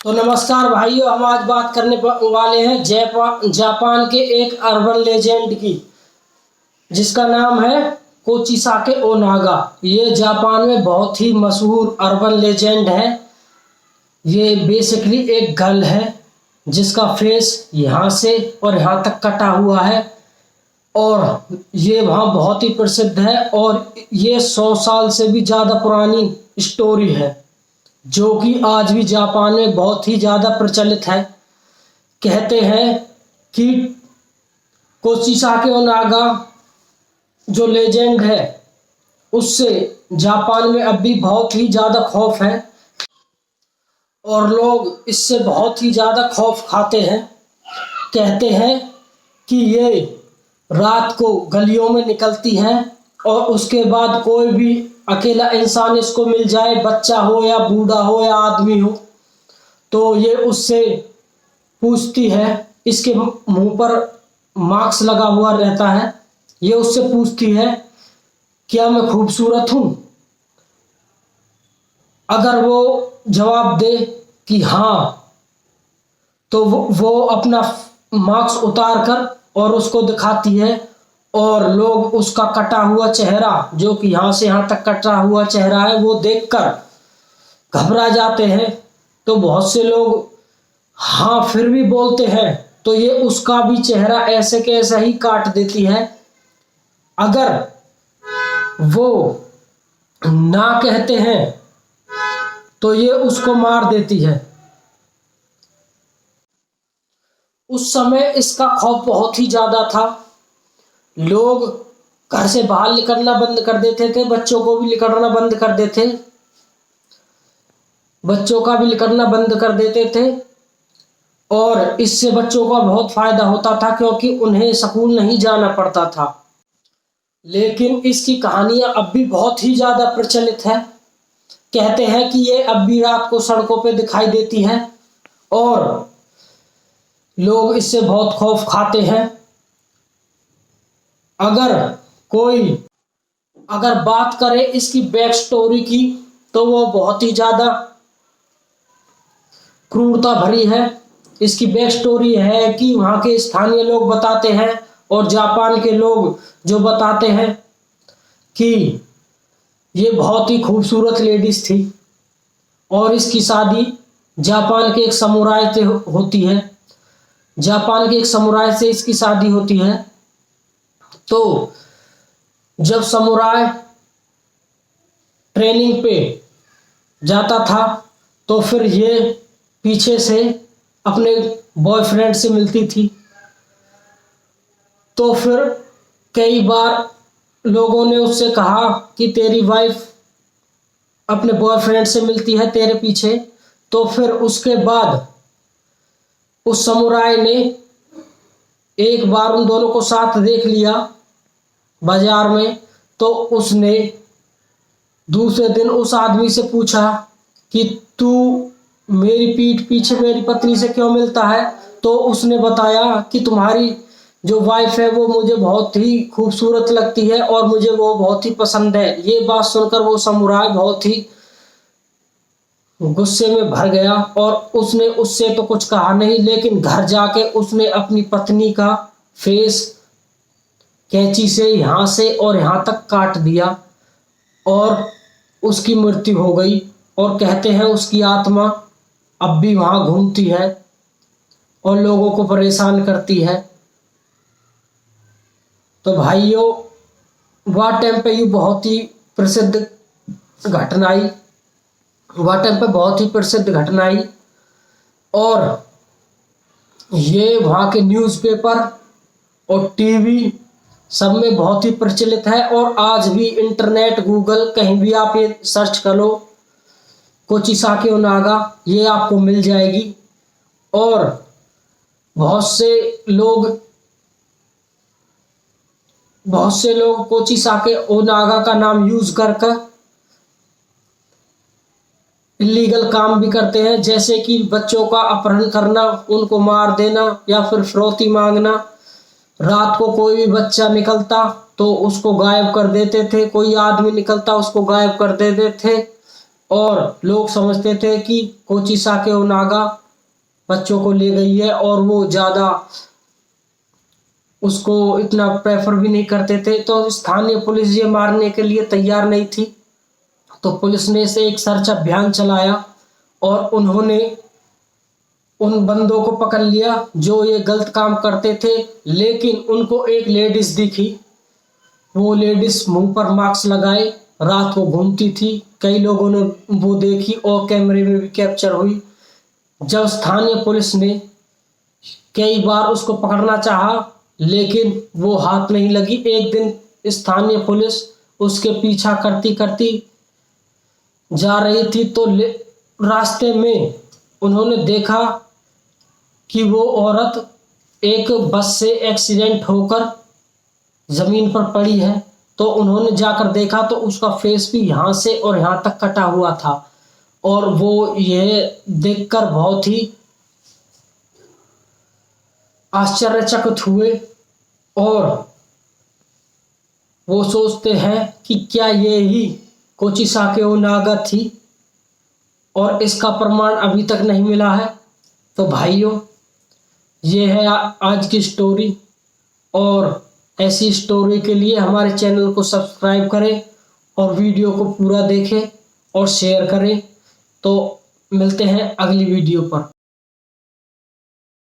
तो नमस्कार भाइयों, हम आज बात करने वाले हैं जापान के एक अर्बन लेजेंड की, जिसका नाम है कोचिसाके ओनागा। ये जापान में बहुत ही मशहूर अर्बन लेजेंड है। ये बेसिकली एक गर्ल है जिसका फेस यहाँ से और यहाँ तक कटा हुआ है और ये वहाँ बहुत ही प्रसिद्ध है। और ये 100 साल से भी ज़्यादा पुरानी स्टोरी है जो कि आज भी जापान में बहुत ही ज़्यादा प्रचलित है। कहते हैं कि कोचिसाके ओनागा जो लेजेंड है उससे जापान में अब भी बहुत ही ज़्यादा खौफ है और लोग इससे बहुत ही ज़्यादा खौफ खाते हैं। कहते हैं कि ये रात को गलियों में निकलती है और उसके बाद कोई भी अकेला इंसान इसको मिल जाए, बच्चा हो या बूढ़ा हो या आदमी हो, तो ये उससे पूछती है। इसके मुंह पर मास्क लगा हुआ रहता है। ये उससे पूछती है, क्या मैं खूबसूरत हूँ? अगर वो जवाब दे कि हाँ, तो वो अपना मास्क उतार कर और उसको दिखाती है और लोग उसका कटा हुआ चेहरा, जो कि यहाँ से यहाँ तक कटा हुआ चेहरा है, वो देखकर घबरा जाते हैं। तो बहुत से लोग हाँ फिर भी बोलते हैं, तो ये उसका भी चेहरा ऐसे के ऐसा ही काट देती है। अगर वो ना कहते हैं तो ये उसको मार देती है। उस समय इसका खौफ बहुत ही ज्यादा था। लोग घर से बाहर निकलना बंद कर देते थे, बच्चों को भी निकलना बंद कर देते, बच्चों का भी निकलना बंद कर देते थे। और इससे बच्चों का बहुत फायदा होता था क्योंकि उन्हें स्कूल नहीं जाना पड़ता था। लेकिन इसकी कहानियां अब भी बहुत ही ज्यादा प्रचलित है। कहते हैं कि ये अब भी रात को सड़कों पे दिखाई देती है और लोग इससे बहुत खौफ खाते हैं। अगर बात करें इसकी बैक स्टोरी की, तो वो बहुत ही ज्यादा क्रूरता भरी है। इसकी बैक स्टोरी है कि वहाँ के स्थानीय लोग बताते हैं और जापान के लोग जो बताते हैं कि ये बहुत ही खूबसूरत लेडीज थी और इसकी शादी जापान के एक समुराय से होती है। जापान के एक समुराय से इसकी शादी होती है। तो जब समुराय ट्रेनिंग पे जाता था तो फिर ये पीछे से अपने बॉयफ्रेंड से मिलती थी। तो फिर कई बार लोगों ने उससे कहा कि तेरी वाइफ अपने बॉयफ्रेंड से मिलती है तेरे पीछे। तो फिर उसके बाद उस समुराय ने एक बार उन दोनों को साथ देख लिया बाजार में। तो उसने दूसरे दिन उस आदमी से पूछा कि तू मेरी पीठ पीछे मेरी पत्नी से क्यों मिलता है? तो उसने बताया कि तुम्हारी जो वाइफ है वो मुझे बहुत ही खूबसूरत लगती है और मुझे वो बहुत ही पसंद है। ये बात सुनकर वो समुराय बहुत ही गुस्से में भर गया और उसने उससे तो कुछ कहा नहीं, लेकिन घर जाके उसने अपनी पत्नी का फेस कैंची से यहाँ से और यहाँ तक काट दिया और उसकी मृत्यु हो गई। और कहते हैं उसकी आत्मा अब भी वहाँ घूमती है और लोगों को परेशान करती है। तो भाइयों, वह टाइम पे ये बहुत ही प्रसिद्ध घटना आई। वह टाइम पे बहुत ही प्रसिद्ध घटना आई और ये वहाँ के न्यूज़पेपर और टीवी सब में बहुत ही प्रचलित है। और आज भी इंटरनेट, गूगल, कहीं भी आप ये सर्च कर लो कोचिसाके ओनागा, ये आपको मिल जाएगी। और बहुत से लोग कोचिसाके ओनागा का नाम यूज कर इलीगल काम भी करते हैं, जैसे कि बच्चों का अपहरण करना, उनको मार देना या फिर फिरौती मांगना। रात को कोई भी बच्चा निकलता तो उसको गायब कर देते थे, कोई आदमी निकलता उसको गायब कर देते थे। और लोग समझते थे कि कोची साके ओनागा बच्चों को ले गई है, और वो ज़्यादा उसको इतना प्रेफर भी नहीं करते थे। तो स्थानीय पुलिस ये मारने के लिए तैयार नहीं थी, तो पुलिस ने से एक सर्च अभियान चलाया और उन्होंने उन बंदों को पकड़ लिया जो ये गलत काम करते थे। लेकिन उनको एक लेडीज दिखी, वो लेडीज मुंह पर मास्क लगाए रात को घूमती थी। कई लोगों ने वो देखी और कैमरे में भी कैप्चर हुई। जब स्थानीय पुलिस ने कई बार उसको पकड़ना चाहा, लेकिन वो हाथ नहीं लगी। एक दिन स्थानीय पुलिस उसके पीछा करती करती जा रही थी, तो रास्ते में उन्होंने देखा कि वो औरत एक बस से एक्सीडेंट होकर जमीन पर पड़ी है। तो उन्होंने जाकर देखा तो उसका फेस भी यहाँ से और यहाँ तक कटा हुआ था, और वो यह देखकर बहुत ही आश्चर्यचकित हुए और वो सोचते हैं कि क्या ये ही कोची साके ओनागा थी, और इसका प्रमाण अभी तक नहीं मिला है। तो भाइयों, ये है आज की स्टोरी, और ऐसी स्टोरी के लिए हमारे चैनल को सब्सक्राइब करें और वीडियो को पूरा देखें और शेयर करें। तो मिलते हैं अगली वीडियो पर।